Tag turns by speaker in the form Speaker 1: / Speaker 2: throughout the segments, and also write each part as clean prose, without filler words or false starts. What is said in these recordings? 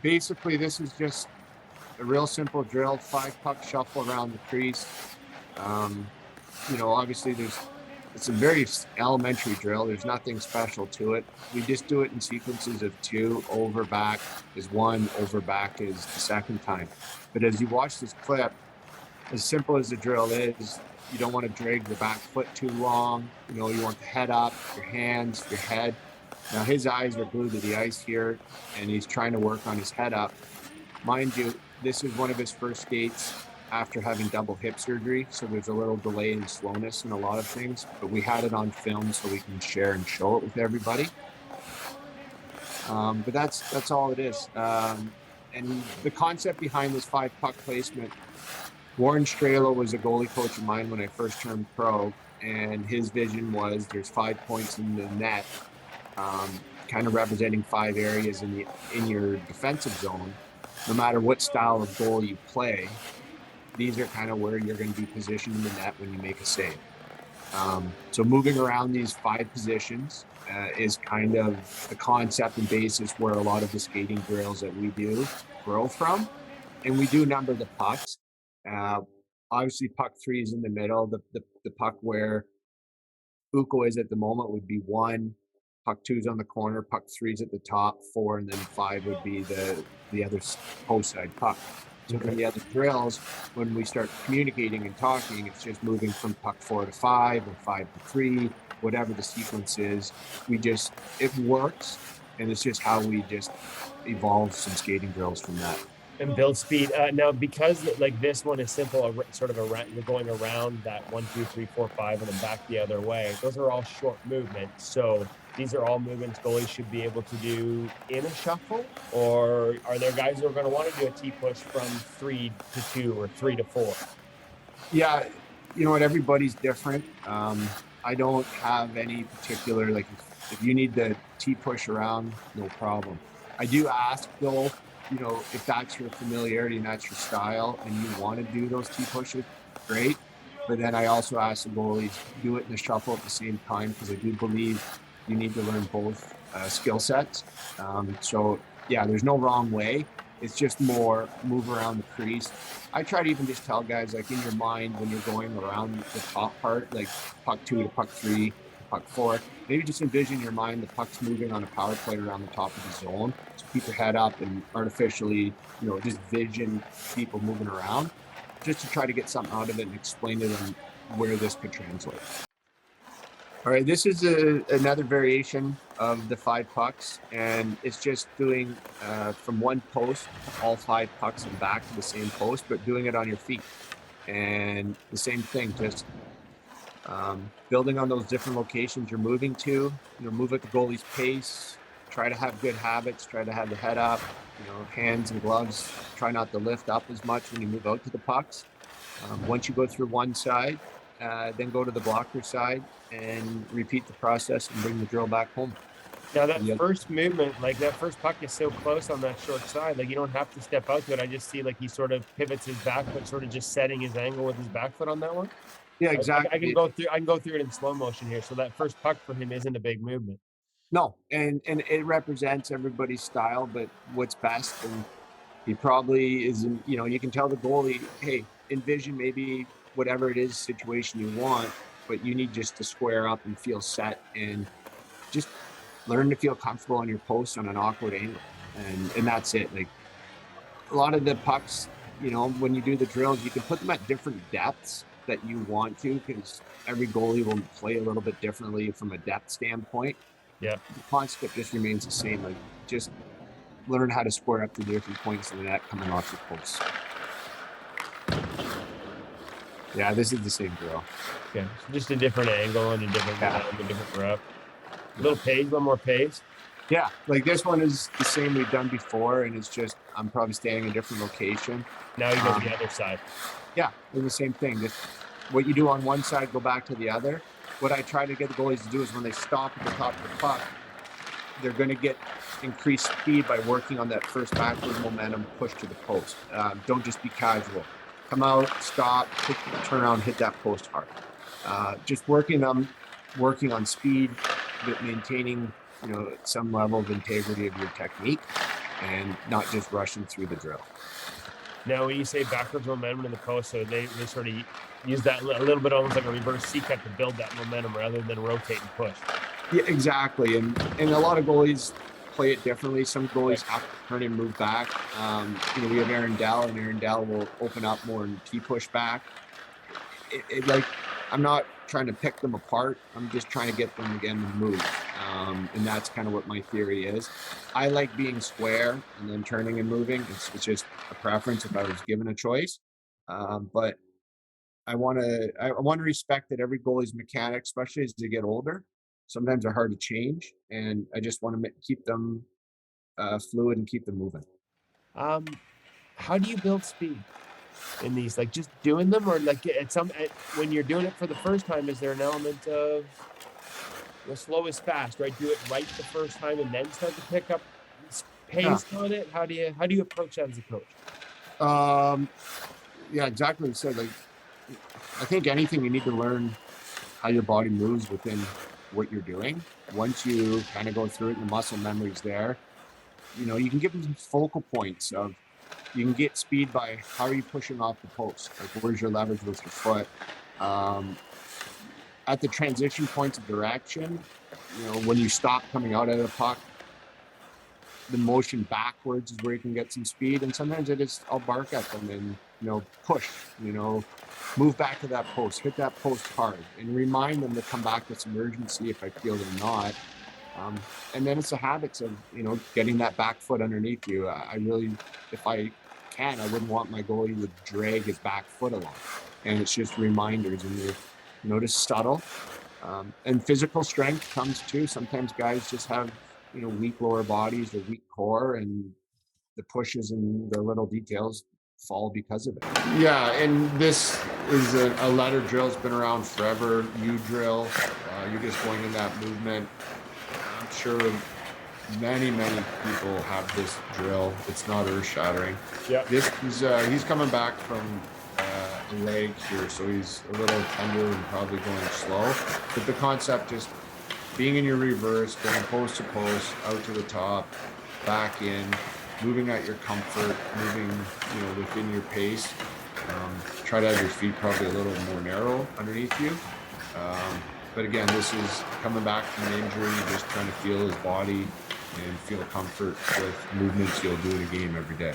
Speaker 1: Basically, this is just a real simple drill, 5-puck shuffle around the crease. Obviously it's a very elementary drill. There's nothing special to it. We just do it in sequences of 2, over back is 1, over back is the second time. But as you watch this clip, as simple as the drill is, you don't want to drag the back foot too long. You want the head up, your hands, your head. Now his eyes are glued to the ice here, and he's trying to work on his head up. Mind you, this is one of his first skates after having double hip surgery, so there's a little delay in slowness in a lot of things, but we had it on film so we can share and show it with everybody. But that's all it is. And the concept behind this 5-puck placement, Warren Strelo was a goalie coach of mine when I first turned pro, and his vision was there's 5 points in the net, kind of representing 5 areas in your defensive zone. No matter what style of goal you play, these are kind of where you're going to be positioned in the net when you make a save. So moving around these 5 positions is kind of the concept and basis where a lot of the skating drills that we do grow from. And we do number the pucks. Obviously, puck 3 is in the middle. The puck where Uko is at the moment would be 1. Puck 2 is on the corner. Puck 3 is at the top. 4, and then 5 would be the other post side puck. So for the other drills, when we start communicating and talking, it's just moving from puck 4 to 5 or 5 to 3, whatever the sequence is. It works, and it's just how we just evolve some skating drills from that.
Speaker 2: And build speed. Now, because like this one is simple, sort of around, you're going around that 1, 2, 3, 4, 5, and then back the other way. Those are all short movements. So these are all movements goalies should be able to do in a shuffle, or are there guys who are going to want to do a T-push from 3 to 2 or 3 to 4?
Speaker 1: Yeah, you know what? Everybody's different. I don't have any particular, like, if you need the T-push around, no problem. I do ask, though, if that's your familiarity and that's your style and you want to do those T-pushes, great. But then I also ask the goalies, do it in the shuffle at the same time, because I do believe you need to learn both skill sets. So yeah, there's no wrong way. It's just more move around the crease. I try to even just tell guys, like, in your mind when you're going around the top part, like puck 2 to puck 3 to puck 4, maybe just envision your mind the puck's moving on a power play around the top of the zone. So keep your head up and artificially, just vision people moving around, just to try to get something out of it and explain to them where this could translate. All right, this is another variation of the 5 pucks, and it's just doing from one post, all 5 pucks and back to the same post, but doing it on your feet. And the same thing, just building on those different locations you're moving to, move at the goalie's pace, try to have good habits, try to have the head up, hands and gloves, try not to lift up as much when you move out to the pucks. Once you go through one side, then go to the blocker side and repeat the process and bring the drill back home.
Speaker 2: Now that first movement, like that first puck is so close on that short side, like you don't have to step out to it. I just see like he sort of pivots his back foot, sort of just setting his angle with his back foot on that one.
Speaker 1: Yeah, exactly.
Speaker 2: I can go through it in slow motion here. So that first puck for him isn't a big movement.
Speaker 1: No, and it represents everybody's style, but what's best, and he probably isn't, you can tell the goalie, hey, envision maybe whatever it is situation you want, but you need just to square up and feel set and just learn to feel comfortable on your post on an awkward angle. And that's it. Like a lot of the pucks, when you do the drills, you can put them at different depths that you want to, because every goalie will play a little bit differently from a depth standpoint.
Speaker 2: Yeah.
Speaker 1: The concept just remains the same. Like, just learn how to square up the different points of the net coming off your post. Yeah, this is the same drill.
Speaker 2: Okay, so just a different angle and a different rep. A little more pace.
Speaker 1: Yeah, like this one is the same we've done before, and it's just I'm probably staying in a different location.
Speaker 2: Now you go to the other side.
Speaker 1: Yeah, it's the same thing. Just what you do on one side, go back to the other. What I try to get the goalies to do is when they stop at the top of the puck, they're going to get increased speed by working on that first backward momentum push to the post. Don't just be casual. Come out, stop, turn around, hit that post hard. Just working on speed, but maintaining some level of integrity of your technique. and not just rushing through the drill.
Speaker 2: Now, when you say backwards momentum in the post, so they sort of use that a little bit almost like a reverse C cut to build that momentum rather than rotate and push.
Speaker 1: Yeah, exactly. And a lot of goalies play it differently. Some
Speaker 2: Right.
Speaker 1: goalies have to turn and move back. We have Aaron Dell, and Aaron Dell will open up more and T push back. Like, I'm not trying to pick them apart. I'm just trying to get them again to move. And that's kind of what my theory is. I like being square and then turning and moving. It's just a preference if I was given a choice. But I want to respect that every goalie's mechanics, especially as they get older, sometimes are hard to change, and I just want to keep them fluid and keep them moving.
Speaker 2: Um, how do you build speed in these? Like just doing them, or like when you're doing it for the first time, is there an element of slow is fast, right? Do it right the first time and then start to pick up
Speaker 1: Yeah.
Speaker 2: pace on it. How do you approach that as a coach?
Speaker 1: Um, yeah, exactly. So, like, I think anything you need to learn how your body moves within what you're doing. Once you kind of go through it and the muscle memory's there, you can give them some focal points of you can get speed by how are you pushing off the post? Like, where's your leverage with your foot? Um, at the transition points of direction, when you stop coming out of the puck, the motion backwards is where you can get some speed. And sometimes I'll bark at them and, push, move back to that post, hit that post hard, and remind them to come back with some urgency if I feel they're not. And then it's the habits of, getting that back foot underneath you. I really, if I can, I wouldn't want my goalie to drag his back foot along. And it's just reminders, and you're, just subtle. And physical strength comes too. Sometimes guys just have, weak lower bodies or weak core, and the pushes and the little details fall because of it. Yeah, and this is a ladder drill. It's been around forever. U drill. You're just going in that movement. I'm sure many, many people have this drill. It's not earth shattering.
Speaker 2: Yeah.
Speaker 1: He's coming back from a leg here, so he's a little tender and probably going slow. But the concept is being in your reverse, going post to post, out to the top, back in, moving at your comfort, moving within your pace. Try to have your feet probably a little more narrow underneath you. But again, this is coming back from an injury, just trying to feel his body and feel comfort with movements you'll do in a game every day.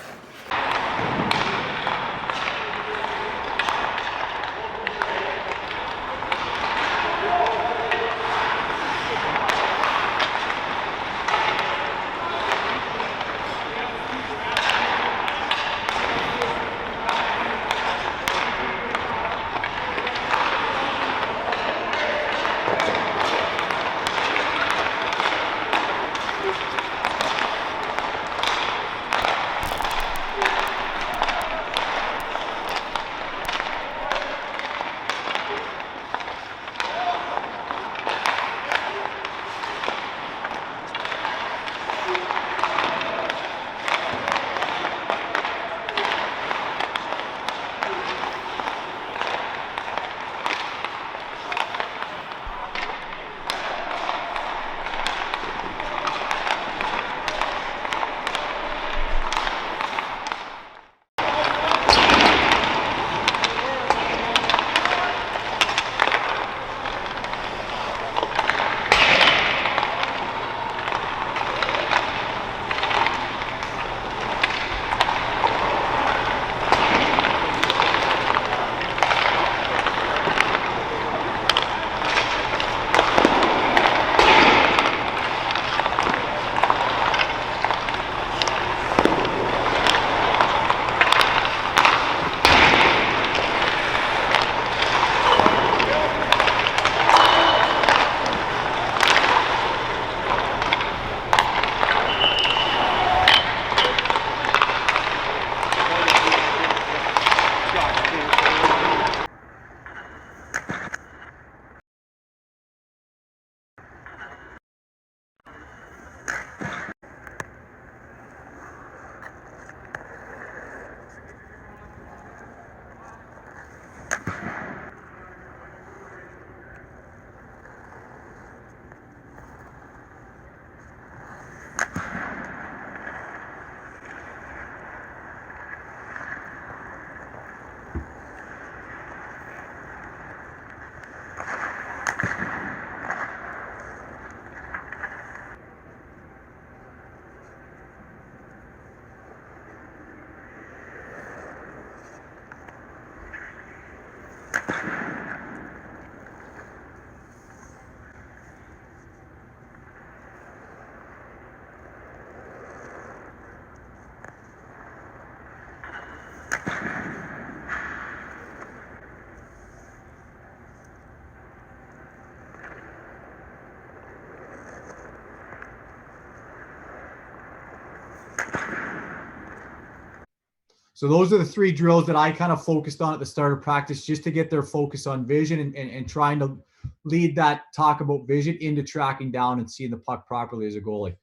Speaker 3: So those are the 3 drills that I kind of focused on at the start of practice, just to get their focus on vision and trying to lead that talk about vision into tracking down and seeing the puck properly as a goalie.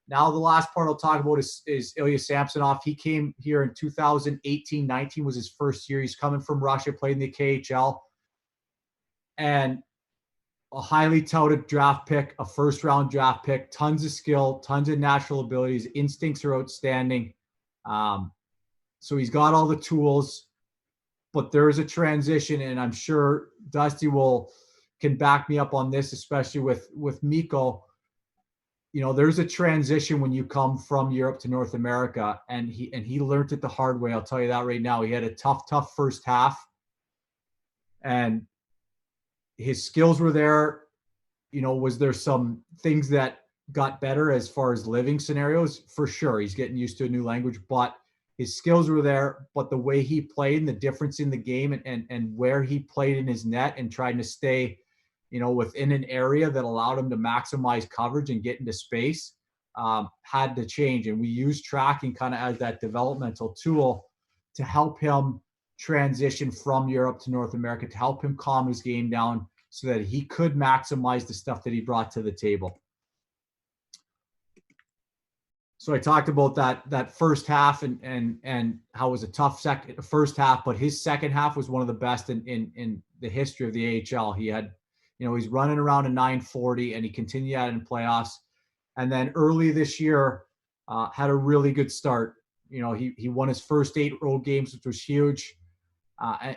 Speaker 3: Now, the last part I'll talk about is Ilya Samsonov. He came here in 2018-19 was his first year. He's coming from Russia, played in the KHL, and a highly touted draft pick, a first-round draft pick, tons of skill, tons of natural abilities. Instincts are outstanding. So he's got all the tools, but there is a transition, and I'm sure Dusty can back me up on this, especially with Mikko. You know, there's a transition when you come from Europe to North America, and he learned it the hard way. I'll tell you that right now. He had a tough first half, and his skills were there. You know, was there some things that got better as far as living scenarios? For sure. He's getting used to a new language, but his skills were there. But the way he played and the difference in the game and where he played in his net and trying to stay, you know, within an area that allowed him to maximize coverage and get into space had to change. And we used tracking kind of as that developmental tool to help him transition from Europe to North America, to help him calm his game down so that he could maximize the stuff that he brought to the table. So I talked about that first half and how it was a tough first half, but his second half was one of the best in the history of the AHL. He had, you know, he's running around a 940, and he continued that in playoffs. And then early this year, had a really good start. You know, he won his first 8 road games, which was huge,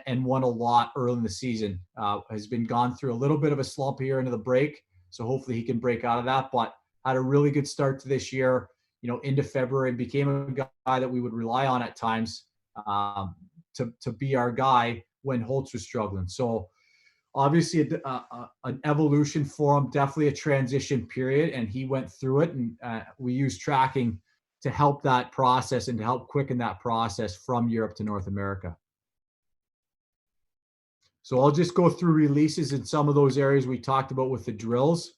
Speaker 3: and won a lot early in the season. Has been gone through a little bit of a slump here into the break, so hopefully he can break out of that. But had a really good start to this year. You know, into February, and became a guy that we would rely on at times to be our guy when Holtz was struggling. So obviously an evolution for him, definitely a transition period, and he went through it. And we use tracking to help that process and to help quicken that process from Europe to North America. So I'll just go through releases in some of those areas we talked about with the drills.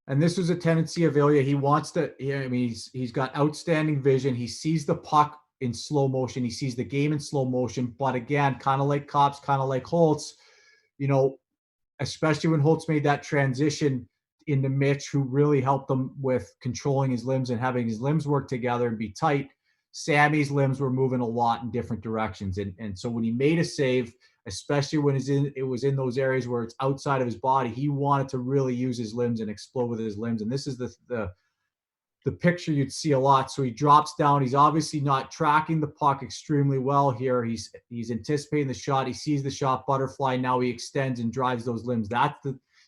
Speaker 3: And this was a tendency of Ilya. He wants to, I mean, he's got outstanding vision. He sees the puck in slow motion. He sees the game in slow motion. But again, kind of like Kops, kind of like Holtz, you know, especially when Holtz made that transition into Mitch, who really helped him with controlling his limbs and having his limbs work together and be tight. Sammy's limbs were moving a lot in different directions. And so when he made a save, especially when it was in those areas where it's outside of his body, he wanted to really use his limbs and explode with his limbs. And this is the picture you'd see a lot. So he drops down. He's obviously not tracking the puck extremely well here. He's anticipating the shot. He sees the shot butterfly. Now he extends and drives those limbs.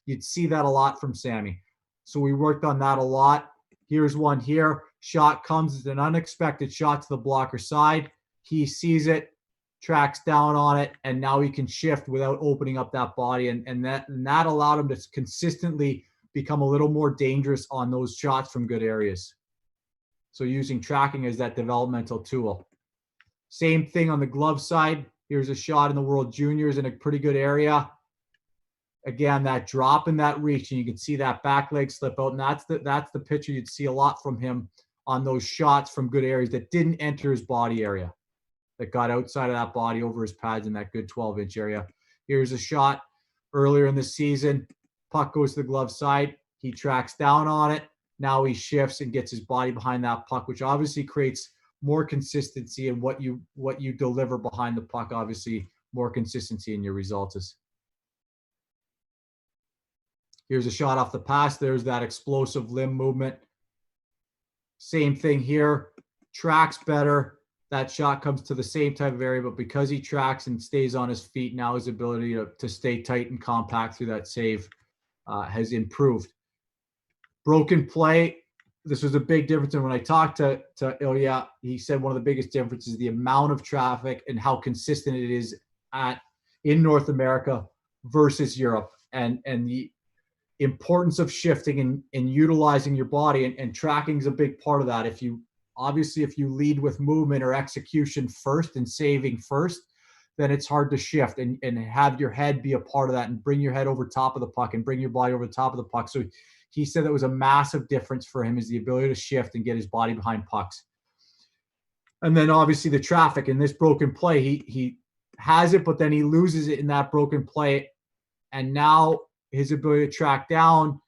Speaker 3: You'd see that a lot from Sammy. So we worked on that a lot. Here's one here. Shot comes. It's an unexpected shot to the blocker side. He sees it, tracks down on it, and now he can shift without opening up that body. And that allowed him to consistently become a little more dangerous on those shots from good areas. So using tracking as that developmental tool. Same thing on the glove side. Here's a shot in the World Juniors in a pretty good area. Again, that drop and that reach, and you can see that back leg slip out. And that's the picture you'd see a lot from him on those shots from good areas that didn't enter his body area, that got outside of that body over his pads in that good 12-inch area. Here's a shot earlier in the season. Puck goes to the glove side. He tracks down on it. Now he shifts and gets his body behind that puck, which obviously creates more consistency in what you deliver behind the puck. Obviously, more consistency in your results is. Here's a shot off the pass. There's that explosive limb movement. Same thing here. Tracks better. That shot comes to the same type of area, but because he tracks and stays on his feet, now his ability to stay tight and compact through that save has improved. Broken play. This was a big difference. And when I talked to Ilya, he said one of the biggest differences is the amount of traffic and how consistent it is in North America versus Europe, and the importance of shifting and utilizing your body, and tracking is a big part of that. If you lead with movement or execution first and saving first, then it's hard to shift and have your head be a part of that and bring your head over top of the puck and bring your body over the top of the puck. So he said that was a massive difference for him, is the ability to shift and get his body behind pucks. And then obviously the traffic in this broken play, he has it, but then he loses it in that broken play. And now his ability to track down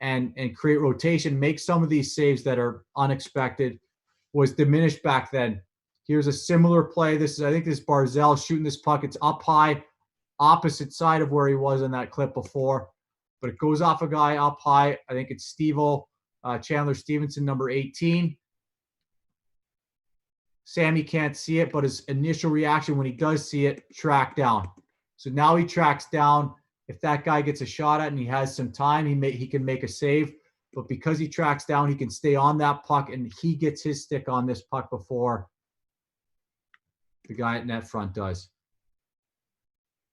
Speaker 3: and create rotation, make some of these saves that are unexpected, was diminished back then. Here's a similar play. I think this is Barzell shooting this puck. It's up high, opposite side of where he was in that clip before, but it goes off a guy up high. I think it's Chandler Stevenson, number 18. Sammy can't see it, but his initial reaction when he does see it, track down. So now he tracks down. If that guy gets a shot at and he has some time, he can make a save. But because he tracks down, he can stay on that puck, and he gets his stick on this puck before the guy at net front does.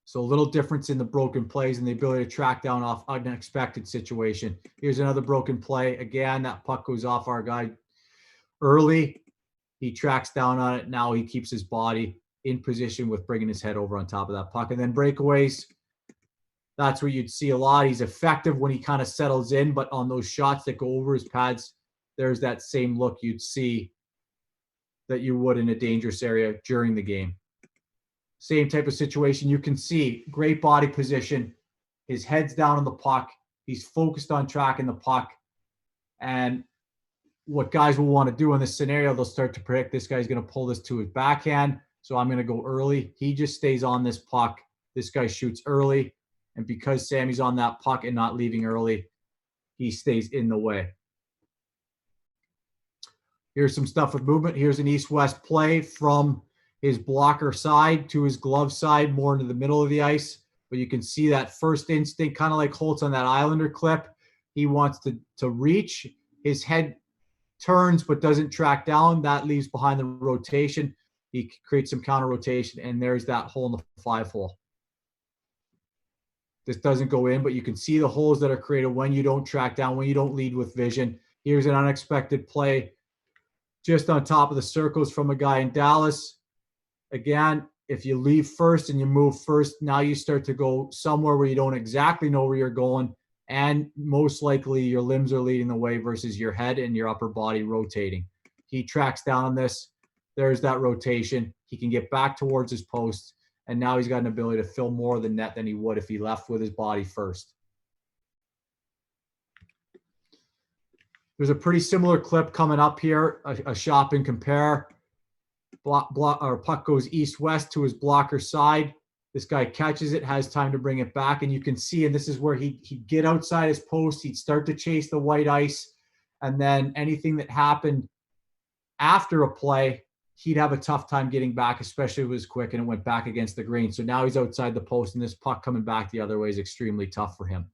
Speaker 3: So a little difference in the broken plays and the ability to track down off unexpected situation. Here's another broken play. Again, that puck goes off our guy early. He tracks down on it. Now he keeps his body in position with bringing his head over on top of that puck. And then breakaways, that's where you'd see a lot. He's effective when he kind of settles in, but on those shots that go over his pads, there's that same look you'd see that you would in a dangerous area during the game. Same type of situation. You can see great body position. His head's down on the puck. He's focused on tracking the puck. And what guys will want to do in this scenario, they'll start to predict this guy's going to pull this to his backhand. So I'm going to go early. He just stays on this puck. This guy shoots early. And because Sammy's on that puck and not leaving early, he stays in the way. Here's some stuff with movement. Here's an east-west play from his blocker side to his glove side, more into the middle of the ice. But you can see that first instinct, kind of like Holtz on that Islander clip. He wants to reach. His head turns but doesn't track down. That leaves behind the rotation. He creates some counter rotation, and there's that hole in the 5-hole. This doesn't go in, but you can see the holes that are created when you don't track down, when you don't lead with vision. Here's an unexpected play just on top of the circles from a guy in Dallas. Again, if you leave first and you move first, now you start to go somewhere where you don't exactly know where you're going, and most likely your limbs are leading the way versus your head and your upper body rotating. He tracks down on this. There's that rotation. He can get back towards his post, and now he's got an ability to fill more of the net than he would if he left with his body first. There's a pretty similar clip coming up here, a shop and compare. Puck goes east-west to his blocker side. This guy catches it, has time to bring it back, and you can see, and this is where he'd get outside his post, he'd start to chase the white ice, and then anything that happened after a play, he'd have a tough time getting back, especially if it was quick and it went back against the green. So now he's outside the post, and this puck coming back the other way is extremely tough for him.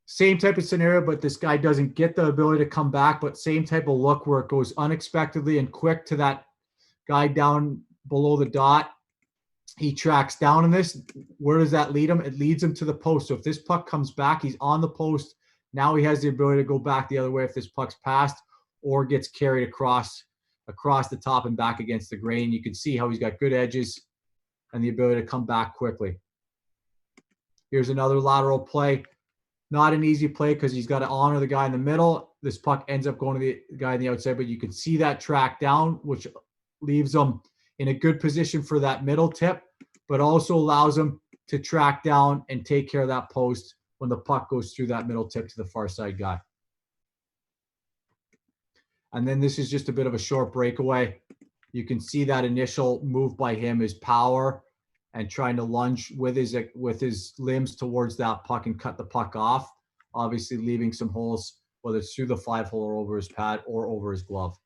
Speaker 3: Same type of scenario, but this guy doesn't get the ability to come back, but same type of look where it goes unexpectedly and quick to that guy down below the dot. He tracks down in this. Where does that lead him? It leads him to the post. So if this puck comes back, he's on the post. Now he has the ability to go back the other way if this puck's passed or gets carried across the top and back against the grain. You can see how he's got good edges and the ability to come back quickly. Here's another lateral play. Not an easy play because he's got to honor the guy in the middle. This puck ends up going to the guy on the outside, but you can see that track down, which leaves him in a good position for that middle tip, but also allows him to track down and take care of that post when the puck goes through that middle tip to the far side guy. And then this is just a bit of a short breakaway. You can see that initial move by him is power and trying to lunge with his limbs towards that puck and cut the puck off, obviously leaving some holes, whether it's through the 5-hole or over his pad or over his glove.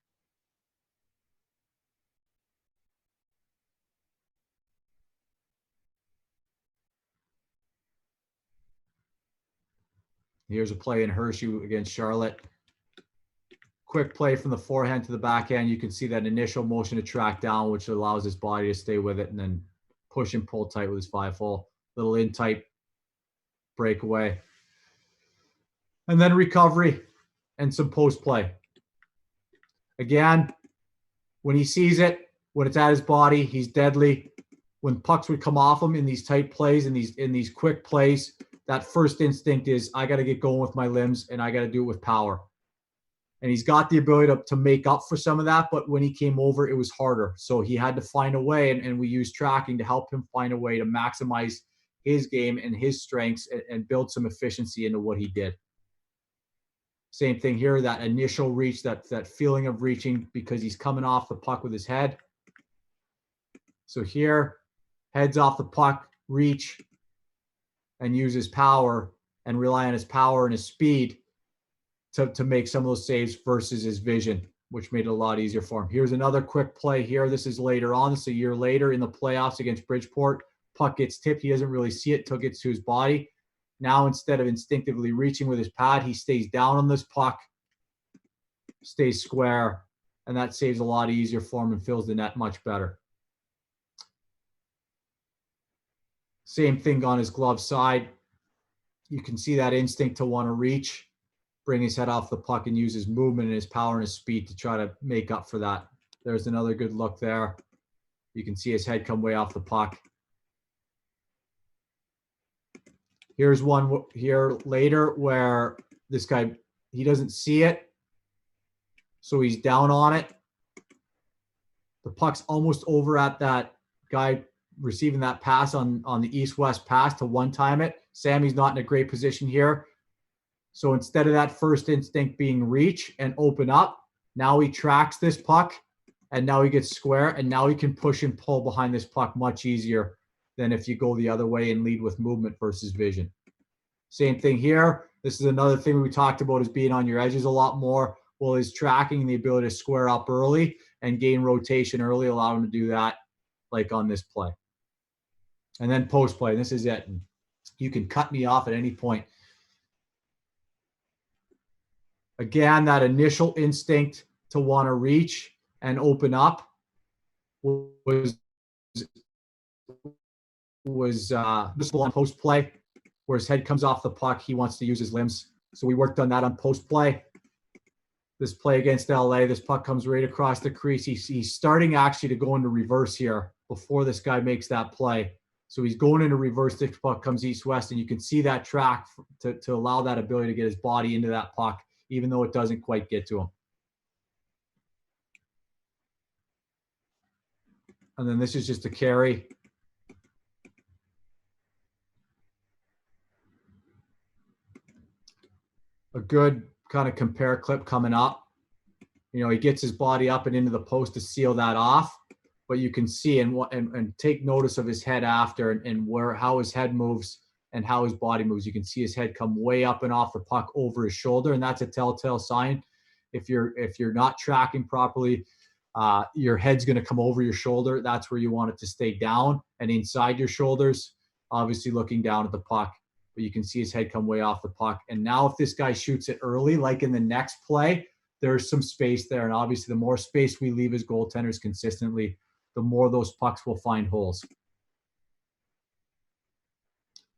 Speaker 3: Here's a play in Hershey against Charlotte. Quick play from the forehand to the backhand. You can see that initial motion to track down, which allows his body to stay with it and then push and pull tight with his 5-hole. Little in tight breakaway. And then recovery and some post play. Again, when he sees it, when it's at his body, he's deadly. When pucks would come off him in these tight plays, in these quick plays, that first instinct is, I got to get going with my limbs and I got to do it with power. And he's got the ability to make up for some of that, but when he came over, it was harder. So he had to find a way, and we used tracking to help him find a way to maximize his game and his strengths and build some efficiency into what he did. Same thing here, that initial reach, that feeling of reaching because he's coming off the puck with his head. So here, heads off the puck, reach, and use his power and rely on his power and his speed to make some of those saves versus his vision, which made it a lot easier for him. Here's another quick play here. This is later on. This is a year later in the playoffs against Bridgeport. Puck gets tipped. He doesn't really see it until it gets to his body. Now, instead of instinctively reaching with his pad, he stays down on this puck, stays square, and that saves a lot easier for him and fills the net much better. Same thing on his glove side. You can see that instinct to want to reach, bring his head off the puck, and use his movement and his power and his speed to try to make up for that. There's another good look there. You can see his head come way off the puck. Here's one here later where this guy, he doesn't see it, so he's down on it. The puck's almost over at that guy receiving that pass on the east-west pass to one-time it. Sammy's not in a great position here. So instead of that first instinct being reach and open up, now he tracks this puck, and now he gets square, and now he can push and pull behind this puck much easier than if you go the other way and lead with movement versus vision. Same thing here. This is another thing we talked about, is being on your edges a lot more. Well, his tracking and the ability to square up early and gain rotation early allow him to do that, like on this play. And then post play. This is it. And you can cut me off at any point. Again, that initial instinct to want to reach and open up was visible on post play, where his head comes off the puck. He wants to use his limbs. So we worked on that on post play. This play against LA, this puck comes right across the crease. He's starting actually to go into reverse here before this guy makes that play. So he's going into reverse. This puck comes east-west, and you can see that track to allow that ability to get his body into that puck, even though it doesn't quite get to him. And then this is just a carry. A good kind of compare clip coming up. You know, he gets his body up and into the post to seal that off, but you can see and take notice of his head after and how his head moves and how his body moves. You can see his head come way up and off the puck over his shoulder, and that's a telltale sign. If you're not tracking properly, your head's going to come over your shoulder. That's where you want it to stay down and inside your shoulders, obviously looking down at the puck. But you can see his head come way off the puck. And now if this guy shoots it early, like in the next play, there's some space there. And obviously the more space we leave as goaltenders consistently, the more those pucks will find holes.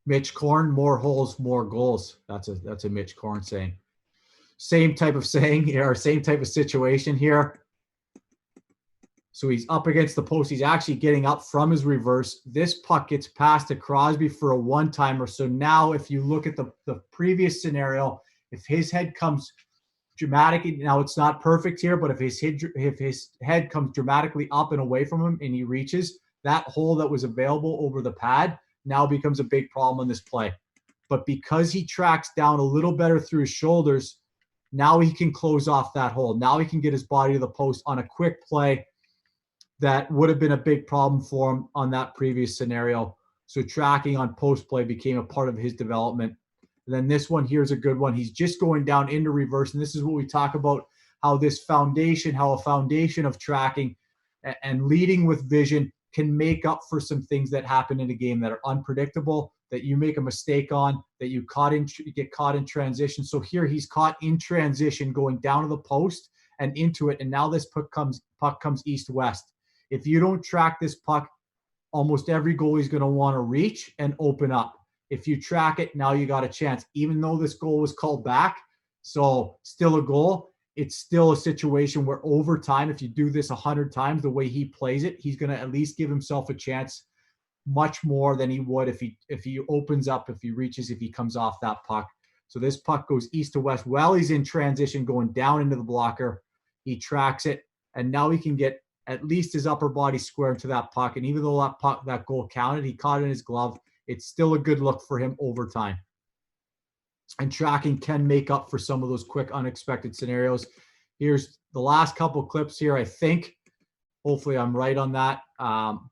Speaker 3: Mitch Korn, more holes, more goals. That's a Mitch Korn saying. Same type of saying here, or same type of situation here. So he's up against the post. He's actually getting up from his reverse. This puck gets passed to Crosby for a one-timer. So now if you look at the previous scenario, if his head comes dramatically, now it's not perfect here, but if his head comes dramatically up and away from him and he reaches, that hole that was available over the pad now becomes a big problem in this play. But because he tracks down a little better through his shoulders, now he can close off that hole. Now he can get his body to the post on a quick play that would have been a big problem for him on that previous scenario. So tracking on post play became a part of his development. And then this one here is a good one. He's just going down into reverse. And this is what we talk about, how a foundation of tracking and leading with vision can make up for some things that happen in a game that are unpredictable, that you make a mistake on, that you get caught in transition. So here he's caught in transition going down to the post and into it. And now this puck comes east-west. If you don't track this puck, almost every goalie is going to want to reach and open up. If you track it, now you got a chance. Even though this goal was called back, so still a goal, it's still a situation where over time, if you do this 100 times the way he plays it, he's going to at least give himself a chance much more than he would if he opens up, if he reaches, if he comes off that puck. So this puck goes east to west while he's in transition, going down into the blocker. He tracks it, and now he can get at least his upper body square into that puck. And even though that goal counted, he caught it in his glove. It's still a good look for him over time. And tracking can make up for some of those quick, unexpected scenarios. Here's the last couple clips here, I think. Hopefully I'm right on that.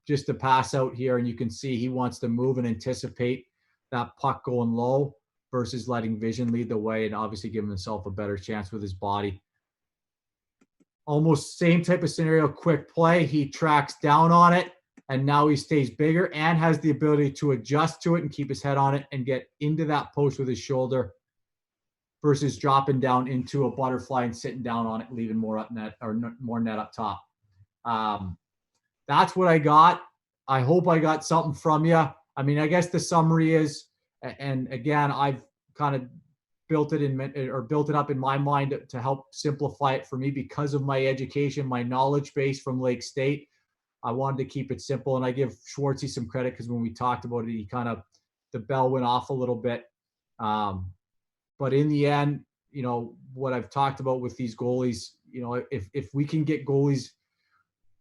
Speaker 3: Just to pass out here, and you can see he wants to move and anticipate that puck going low versus letting vision lead the way and obviously giving himself a better chance with his body. Almost same type of scenario, quick play. He tracks down on it, and now he stays bigger and has the ability to adjust to it and keep his head on it and get into that post with his shoulder versus dropping down into a butterfly and sitting down on it, leaving more up net or more net up top. That's what I got. I hope I got something from you. I mean, I guess the summary is, and again, I've kind of built it up in my mind to help simplify it for me because of my education, my knowledge base from Lake State. I wanted to keep it simple, and I give Schwartzy some credit because when we talked about it, the bell went off a little bit. But in the end, what I've talked about with these goalies, if we can get goalies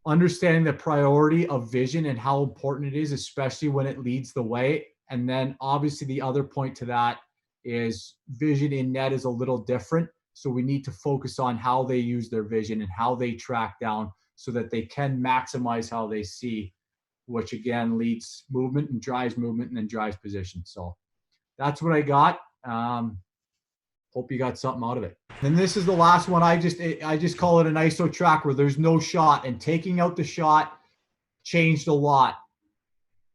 Speaker 3: understanding the priority of vision and how important it is, especially when it leads the way. And then obviously the other point to that is vision in net is a little different. So we need to focus on how they use their vision and how they track down so that they can maximize how they see, which again leads movement and drives movement and then drives position. So that's what I got. Hope you got something out of it. And this is the last one. I just call it an ISO track where there's no shot, and taking out the shot changed a lot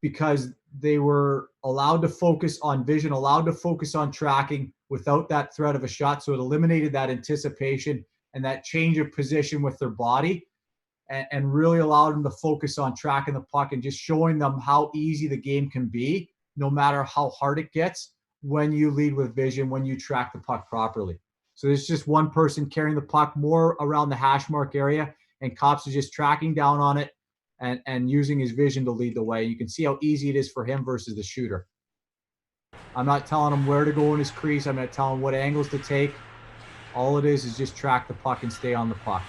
Speaker 3: because they were allowed to focus on vision, allowed to focus on tracking without that threat of a shot. So it eliminated that anticipation and that change of position with their body and really allowed them to focus on tracking the puck and just showing them how easy the game can be, no matter how hard it gets when you lead with vision, when you track the puck properly. So there's just one person carrying the puck more around the hash mark area, and Cops is just tracking down on it and using his vision to lead the way. You can see how easy it is for him versus the shooter. I'm not telling him where to go in his crease. I'm not telling him what angles to take. All it is just track the puck and stay on the puck.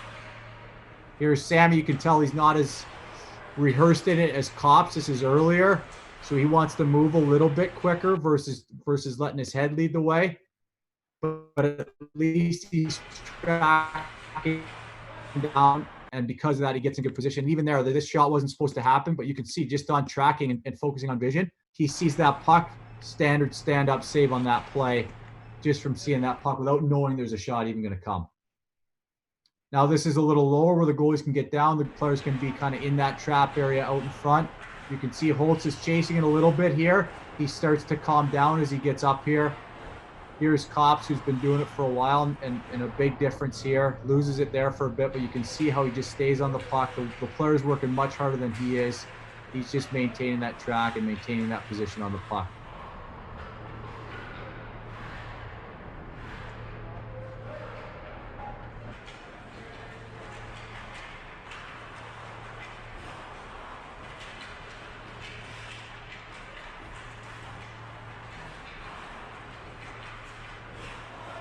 Speaker 3: Here's Sammy. You can tell he's not as rehearsed in it as Cops. This is earlier. So he wants to move a little bit quicker versus letting his head lead the way. But at least he's tracking down, and because of that, he gets in good position. Even there, this shot wasn't supposed to happen, but you can see just on tracking and focusing on vision, he sees that puck, standard stand-up save on that play, just from seeing that puck without knowing there's a shot even going to come. Now this is a little lower where the goalies can get down. The players can be kind of in that trap area out in front. You can see Holtz is chasing it a little bit here. He starts to calm down as he gets up here. Here's Cops, who's been doing it for a while, and a big difference here. Loses it there for a bit, but you can see how he just stays on the puck. The player's working much harder than he is. He's just maintaining that track and maintaining that position on the puck.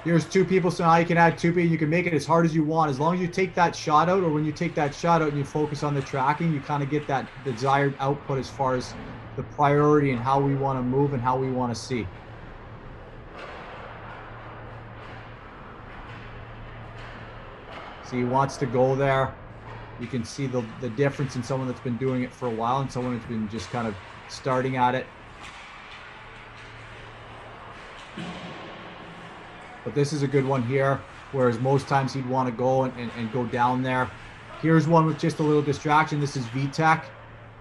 Speaker 3: Here's two people, so now you can add two people. You can make it as hard as you want. As long as you take that shot out, or when you take that shot out and you focus on the tracking, you kind of get that desired output as far as the priority and how we want to move and how we want to see. So he wants to go there. You can see the difference in someone that's been doing it for a while and someone that's been just kind of starting at it. But this is a good one here, whereas most times he'd want to go and go down there. Here's one with just a little distraction. This is VTech.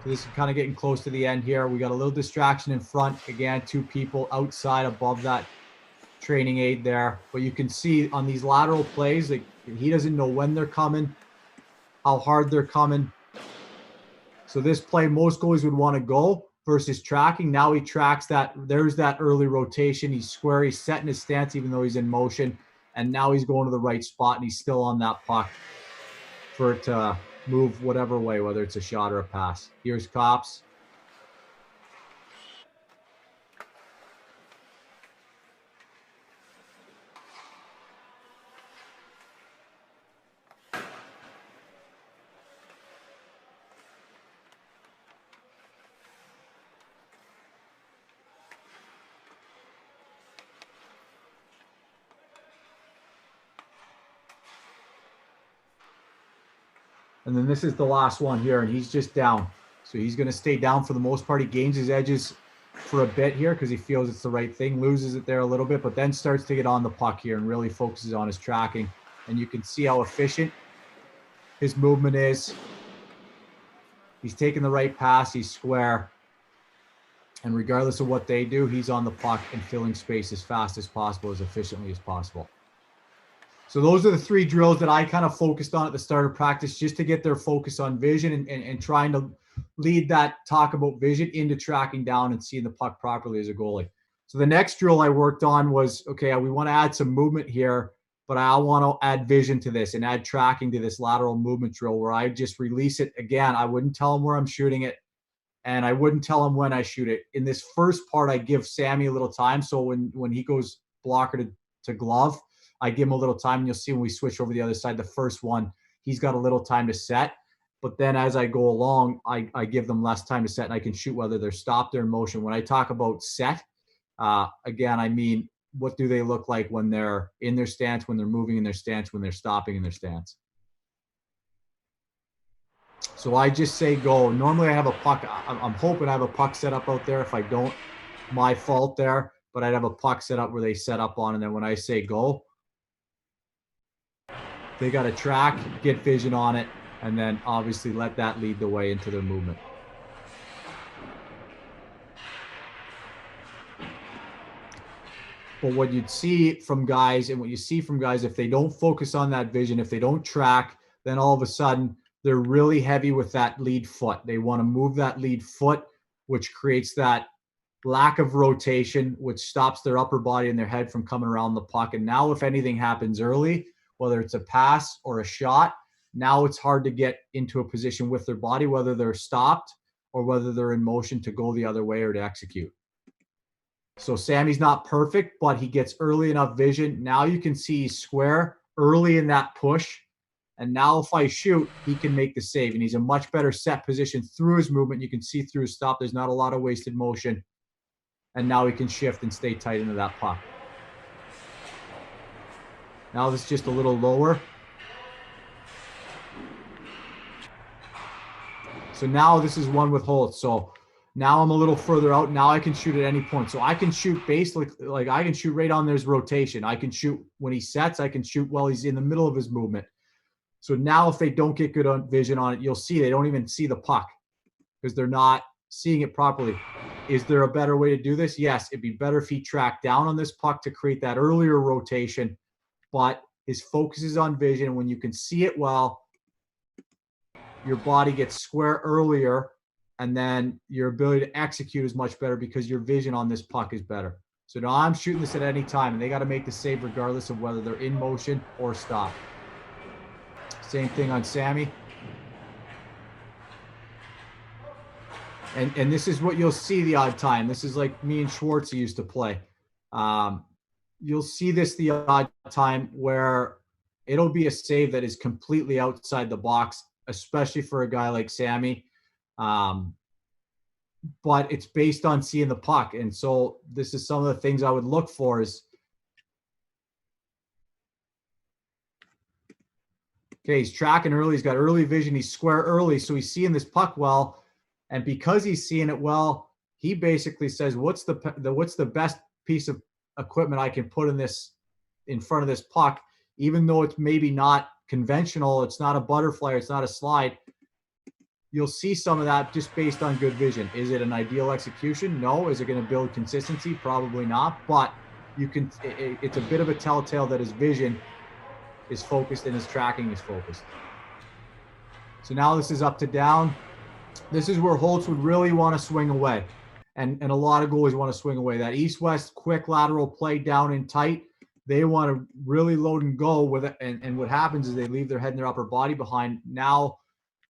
Speaker 3: So this is kind of getting close to the end here. We got a little distraction in front. Again, two people outside above that training aid there. But you can see on these lateral plays, like, he doesn't know when they're coming, how hard they're coming. So this play, most goalies would want to go versus tracking. Now he tracks that. There's that early rotation. He's square. He's setting his stance even though he's in motion. And now he's going to the right spot, and he's still on that puck for it to move whatever way, whether it's a shot or a pass. Here's Cops. And then this is the last one here, and he's just down. So he's going to stay down for the most part. He gains his edges for a bit here because he feels it's the right thing, loses it there a little bit, but then starts to get on the puck here and really focuses on his tracking. And you can see how efficient his movement is. He's taking the right pass. He's square. And regardless of what they do, he's on the puck and filling space as fast as possible, as efficiently as possible. So those are the 3 drills that I kind of focused on at the start of practice, just to get their focus on vision and trying to lead that talk about vision into tracking down and seeing the puck properly as a goalie. So the next drill I worked on was, okay, we want to add some movement here, but I want to add vision to this and add tracking to this lateral movement drill where I just release it. Again, I wouldn't tell him where I'm shooting it, and I wouldn't tell him when I shoot it. In this first part, I give Sammy a little time. So when he goes blocker to glove, I give him a little time, and you'll see when we switch over the other side, the first one, he's got a little time to set. But then as I go along, I give them less time to set, and I can shoot whether they're stopped or in motion. When I talk about set, again, I mean, what do they look like when they're in their stance, when they're moving in their stance, when they're stopping in their stance. So I just say go. Normally I have a puck. I'm hoping I have a puck set up out there. If I don't, my fault there. But I'd have a puck set up where they set up on, and then when I say go, they got to track, get vision on it, and then obviously let that lead the way into their movement. But what you'd see from guys, and what you see from guys, if they don't focus on that vision, if they don't track, then all of a sudden they're really heavy with that lead foot. They want to move that lead foot, which creates that lack of rotation, which stops their upper body and their head from coming around the puck. And now if anything happens early, whether it's a pass or a shot, now it's hard to get into a position with their body, whether they're stopped or whether they're in motion to go the other way or to execute. So Sammy's not perfect, but he gets early enough vision. Now you can see he's square early in that push. And now if I shoot, he can make the save. And he's a much better set position through his movement. You can see through his stop. There's not a lot of wasted motion. And now he can shift and stay tight into that puck. Now this is just a little lower. So now this is one with Holtz. So now I'm a little further out. Now I can shoot at any point. So I can shoot basically, like I can shoot right on there's rotation. I can shoot when he sets. I can shoot while he's in the middle of his movement. So now if they don't get good vision on it, you'll see they don't even see the puck because they're not seeing it properly. Is there a better way to do this? Yes, it'd be better if he tracked down on this puck to create that earlier rotation, but his focus is on vision. When you can see it well, your body gets square earlier, and then your ability to execute is much better because your vision on this puck is better. So now I'm shooting this at any time, and they got to make the save regardless of whether they're in motion or stop. Same thing on Sammy. And this is what you'll see the odd time. This is like me and Schwartz used to play. You'll see this the odd time where it'll be a save that is completely outside the box, especially for a guy like Sammy. But it's based on seeing the puck. And so this is some of the things I would look for is, okay, he's tracking early. He's got early vision. He's square early. So he's seeing this puck well. And because he's seeing it well, he basically says, what's the best piece of equipment I can put in front of this puck, even though it's maybe not conventional, it's not a butterfly, it's not a slide. You'll see some of that just based on good vision. Is it an ideal execution? No. Is it going to build consistency? Probably not. But it's a bit of a telltale that his vision is focused and his tracking is focused. So now this is up to down. This is where Holtz would really want to swing away. And a lot of goalies want to swing away. That east-west quick lateral play down and tight, they want to really load and go with it. And what happens is they leave their head and their upper body behind. Now,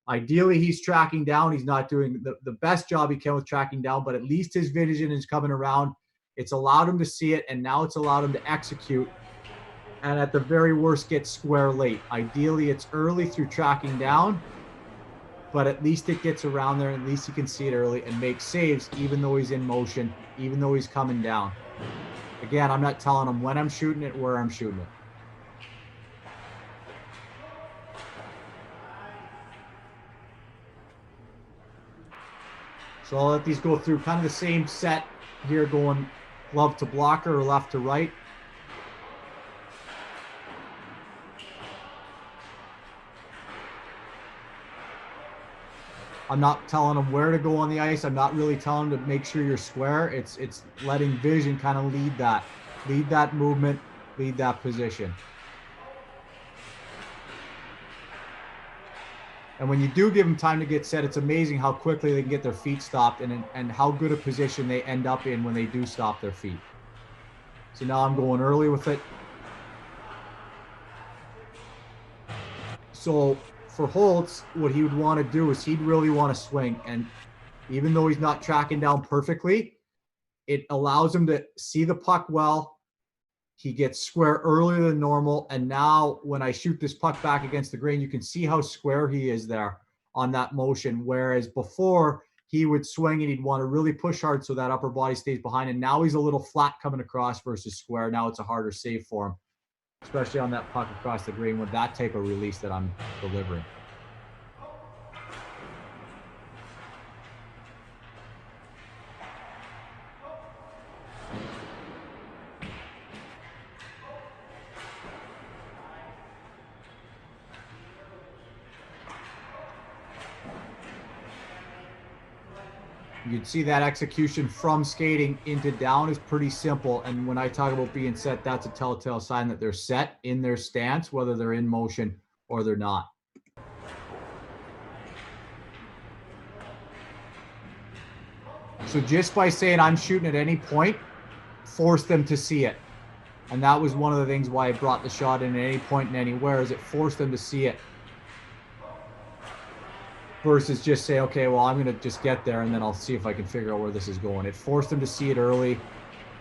Speaker 3: ideally, he's tracking down. He's not doing the best job he can with tracking down, but at least his vision is coming around. It's allowed him to see it, and now it's allowed him to execute. And at the very worst, get square late. Ideally, it's early through tracking down, but at least it gets around there, and at least he can see it early and make saves, even though he's in motion, even though he's coming down. Again, I'm not telling him when I'm shooting it, where I'm shooting it. So I'll let these go through kind of the same set here, going glove to blocker or left to right. I'm not telling them where to go on the ice. I'm not really telling them to make sure you're square. It's letting vision kind of lead that movement, lead that position. And when you do give them time to get set, it's amazing how quickly they can get their feet stopped and how good a position they end up in when they do stop their feet. So now I'm going early with it. So for Holtz, what he would want to do is he'd really want to swing. And even though he's not tracking down perfectly, it allows him to see the puck well. He gets square earlier than normal. And now when I shoot this puck back against the grain, you can see how square he is there on that motion. Whereas before he would swing and he'd want to really push hard so that upper body stays behind. And now he's a little flat coming across versus square. Now it's a harder save for him, especially on that puck across the green with that type of release that I'm delivering. You can see that execution from skating into down is pretty simple. And when I talk about being set, that's a telltale sign that they're set in their stance, whether they're in motion or they're not. So just by saying I'm shooting at any point, force them to see it. And that was one of the things why I brought the shot in at any point and anywhere, is it forced them to see it. Versus just say, okay, well, I'm going to just get there and then I'll see if I can figure out where this is going. It forced them to see it early,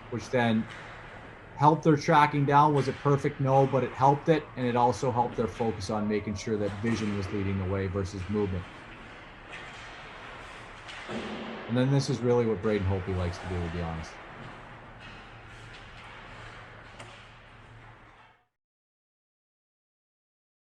Speaker 3: which then helped their tracking down. Was it perfect? No, but it helped it. And it also helped their focus on making sure that vision was leading the way versus movement. And then this is really what Braden Holtby likes to do, to be honest.